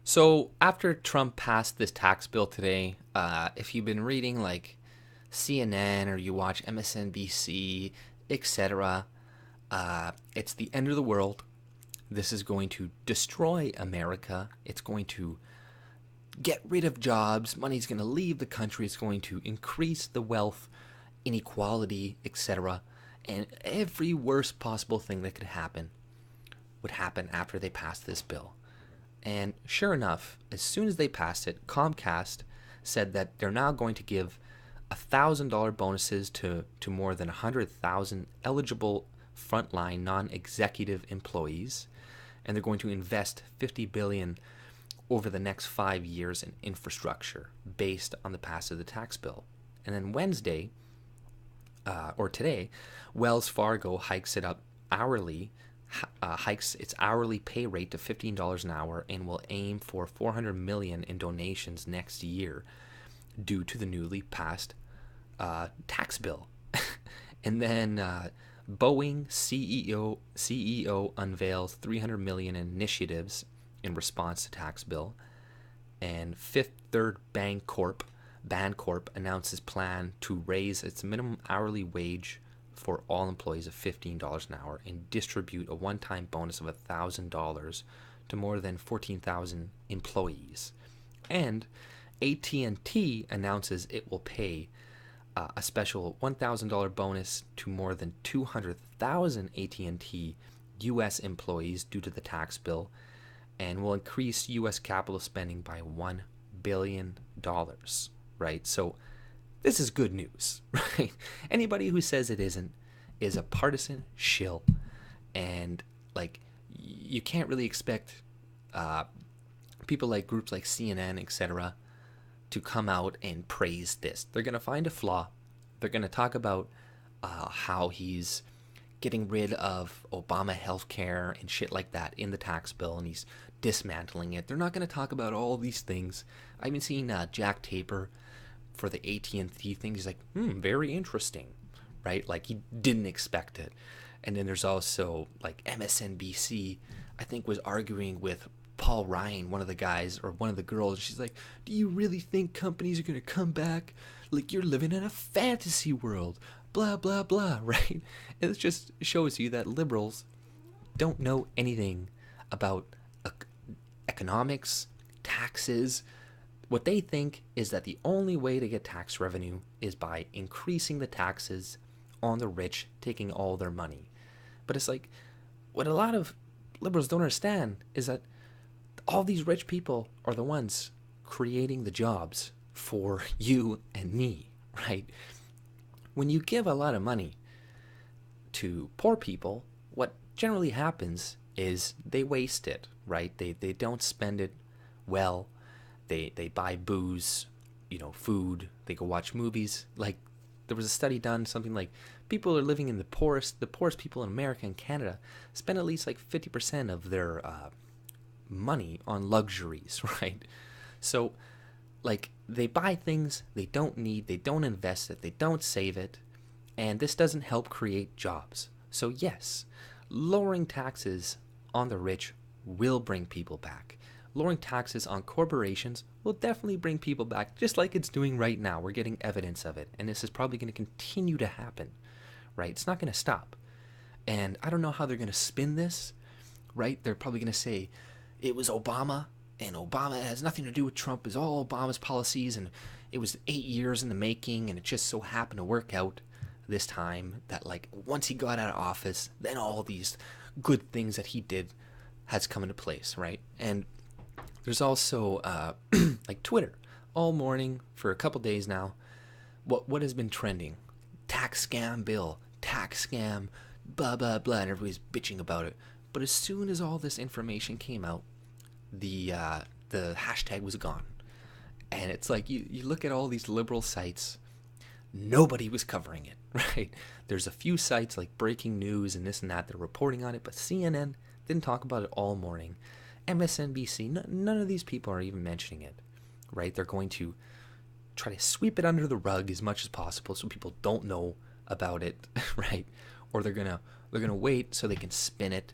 So after Trump passed this tax bill today, if you've been reading like CNN or you watch MSNBC, etc., it's the end of the world. This is going to destroy America. It's going to get rid of jobs. Money's going to leave the country. It's going to increase the wealth inequality, etc. And every worst possible thing that could happen would happen after they passed this bill. And sure enough, as soon as they passed it, Comcast said that they're now going to give $1,000 bonuses to more than 100,000 eligible frontline non-executive employees, and they're going to invest $50 billion over the next 5 years in infrastructure based on the passage of the tax bill. And then Wednesday, or today, Wells Fargo hikes it up hourly, hikes its hourly pay rate to $15 an hour, and will aim for $400 million in donations next year due to the newly passed tax bill. And then Boeing CEO unveils $300 million in initiatives in response to tax bill, and Fifth Third Bancorp announces plan to raise its minimum hourly wage for all employees of $15 an hour and distribute a one-time bonus of $1,000 to more than 14,000 employees. And at&t announces it will pay a special $1,000 bonus to more than 200,000 at&t U.S. employees due to the tax bill, and will increase U.S. capital spending by $1 billion, right? So this is good news, right? Anybody who says it isn't is a partisan shill, and like you can't really expect people like groups like CNN, etc., to come out and praise this. They're gonna find a flaw. They're gonna talk about how he's getting rid of Obama healthcare and shit like that in the tax bill, and he's dismantling it. They're not going to talk about all these things. I've been seeing Jack Taper for the at&t thing. He's like, very interesting, right? Like he didn't expect it. And then there's also like MSNBC, I think, was arguing with Paul Ryan, one of the guys or one of the girls. And she's like, do you really think companies are going to come back? Like you're living in a fantasy world. Blah, blah, blah, right? It just shows you that liberals don't know anything about economics, taxes. What they think is that the only way to get tax revenue is by increasing the taxes on the rich, taking all their money. But it's like, what a lot of liberals don't understand is that all these rich people are the ones creating the jobs for you and me, right? When you give a lot of money to poor people, what generally happens is they waste it, right? They don't spend it well. They buy booze, food. They go watch movies. Like there was a study done, something like people are living in the poorest people in America and Canada spend at least like 50% of their money on luxuries, right? So like they buy things they don't need, they don't invest it, they don't save it, and this doesn't help create jobs. So yes, lowering taxes on the rich will bring people back. Lowering taxes on corporations will definitely bring people back, just like it's doing right now. We're getting evidence of it, and this is probably going to continue to happen, right? It's not going to stop. And I don't know how they're going to spin this, right? They're probably going to say it was Obama, and Obama has nothing to do with Trump. It's all Obama's policies, and it was 8 years in the making, and it just so happened to work out this time that like once he got out of office, then all these good things that he did has come into place, right? And there's also like Twitter all morning for a couple days now. What has been trending? Tax scam bill, tax scam, blah blah blah, and everybody's bitching about it. But as soon as all this information came out, the hashtag was gone. And it's like you look at all these liberal sites, nobody was covering it, right? There's a few sites like Breaking News and this and that that are reporting on it, but CNN didn't talk about it all morning. MSNBC, none of these people are even mentioning it, right? They're going to try to sweep it under the rug as much as possible so people don't know about it, right? Or they're gonna wait so they can spin it,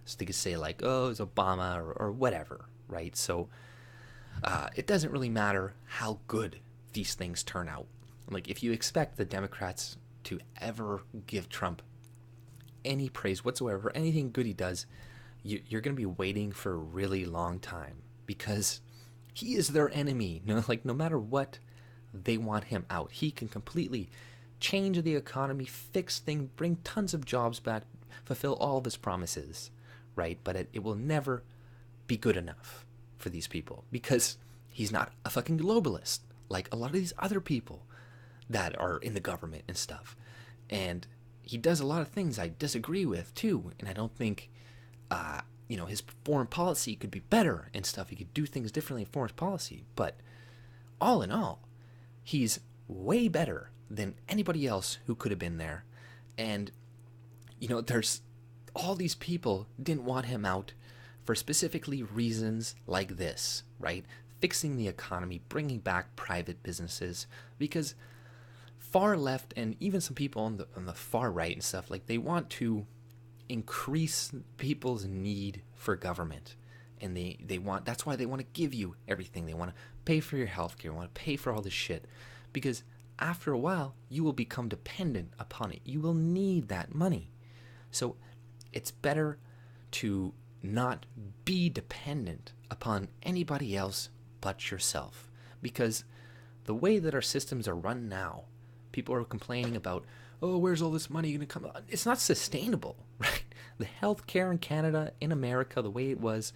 so they can say like, oh, it's Obama or whatever, right? So It doesn't really matter how good these things turn out. Like, if you expect the Democrats to ever give Trump any praise whatsoever for anything good he does, you're going to be waiting for a really long time, because he is their enemy. No matter what, they want him out. He can completely change the economy, fix things, bring tons of jobs back, fulfill all of his promises, right? But it will never be good enough for these people, because he's not a fucking globalist like a lot of these other people that are in the government and stuff. And he does a lot of things I disagree with too, and I don't think his foreign policy could be better and stuff. He could do things differently in foreign policy, but all in all, he's way better than anybody else who could have been there. And there's all these people didn't want him out for specifically reasons like this, right? Fixing the economy, bringing back private businesses, because far left and even some people on the far right and stuff, like, they want to increase people's need for government, and that's why they want to give you everything. They want to pay for your healthcare, want to pay for all this shit, because after a while you will become dependent upon it. You will need that money. So it's better to not be dependent upon anybody else but yourself, because the way that our systems are run now, people are complaining about, oh, where's all this money going to come? It's not sustainable, right? The healthcare in Canada, in America, the way it was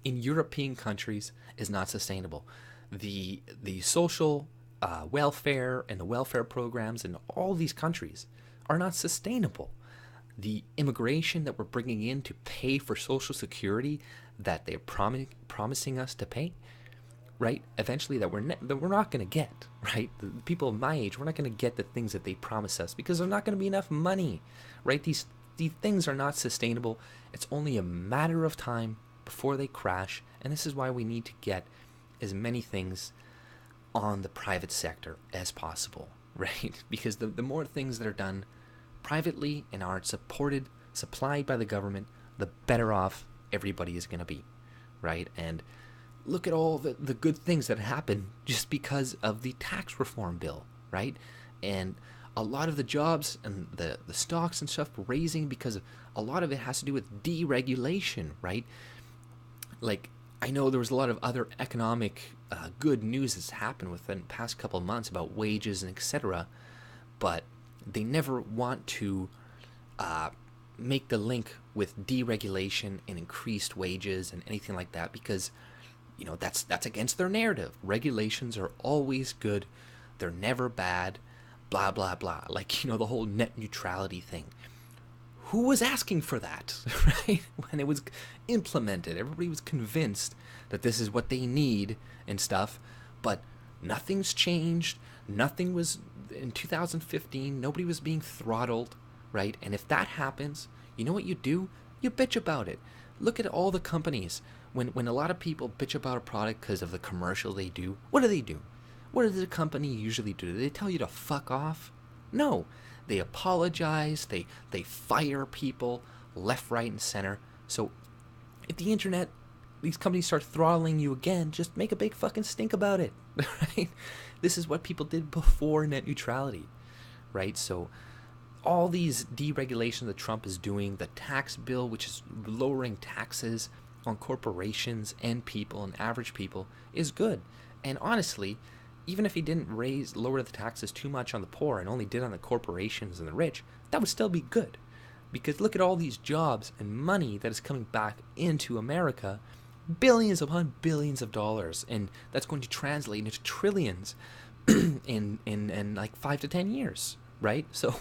in European countries, is not sustainable. The social welfare and the welfare programs in all these countries are not sustainable. The immigration that we're bringing in to pay for Social Security that they're promising us to pay, right? Eventually, that we're not going to get, right? The people of my age, we're not going to get the things that they promise us, because there's not going to be enough money, right? These things are not sustainable. It's only a matter of time before they crash, and this is why we need to get as many things on the private sector as possible, right? Because the more things that are done privately and are supplied by the government, the better off everybody is going to be, right? And look at all the good things that happen just because of the tax reform bill, right? And a lot of the jobs and the stocks and stuff raising, because a lot of it has to do with deregulation, right? Like, I know there was a lot of other economic good news that's happened within the past couple of months about wages and etc., but they never want to make the link with deregulation and increased wages and anything like that, because that's against their narrative. Regulations are always good, they're never bad, blah blah blah. Like, the whole net neutrality thing. Who was asking for that, right? When it was implemented, everybody was convinced that this is what they need and stuff, but nothing's changed. Nothing was, in 2015, nobody was being throttled, right? And if that happens, you know what you do? You bitch about it. Look at all the companies. When a lot of people bitch about a product because of the commercial they do, what do? What does the company usually do? Do they tell you to fuck off? No. They apologize, they fire people left, right, and center. So if the internet, these companies start throttling you again, just make a big fucking stink about it, right? This is what people did before net neutrality, right? So all these deregulation that Trump is doing, the tax bill, which is lowering taxes on corporations and people and average people, is good. And honestly, even if he didn't lower the taxes too much on the poor and only did on the corporations and the rich, that would still be good. Because look at all these jobs and money that is coming back into America, billions upon billions of dollars, and that's going to translate into trillions in like 5 to 10 years, right? So,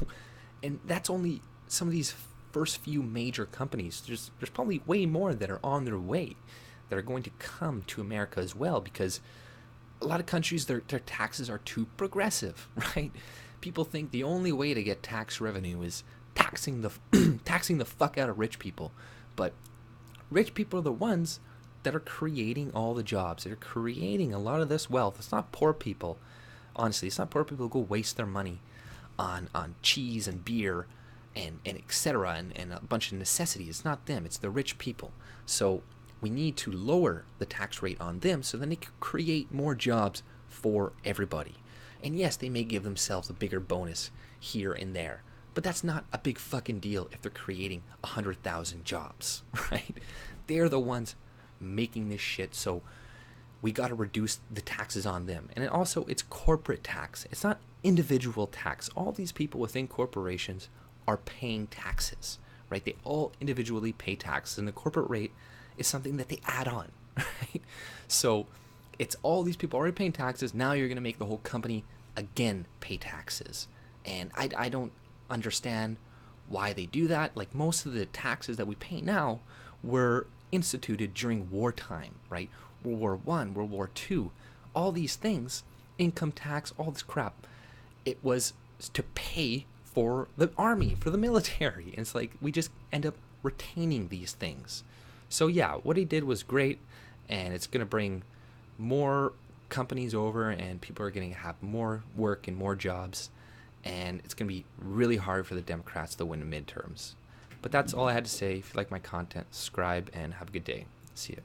and that's only some of these first few major companies. There's probably way more that are on their way that are going to come to America as well, because a lot of countries, their taxes are too progressive, right? People think the only way to get tax revenue is taxing the fuck out of rich people. But rich people are the ones that are creating all the jobs. They're creating a lot of this wealth. It's not poor people. Honestly, it's not poor people who go waste their money on cheese and beer and etc. and a bunch of necessities. It's not them. It's the rich people. So we need to lower the tax rate on them so then they can create more jobs for everybody. And yes, they may give themselves a bigger bonus here and there, but that's not a big fucking deal if they're creating 100,000 jobs, right? They're the ones making this shit, so we got to reduce the taxes on them. And also, it's corporate tax. It's not individual tax. All these people within corporations are paying taxes, right? They all individually pay taxes, and the corporate rate is something that they add on, right? So it's all these people already paying taxes. Now you're going to make the whole company again pay taxes. And I don't understand why they do that. Like, most of the taxes that we pay now were instituted during wartime, right? World War One, World War Two, all these things, income tax, all this crap. It was to pay for the army, for the military. And it's like we just end up retaining these things. So yeah, what he did was great, and it's going to bring more companies over, and people are going to have more work and more jobs, and it's going to be really hard for the Democrats to win the midterms. But that's all I had to say. If you like my content, subscribe and have a good day. See ya.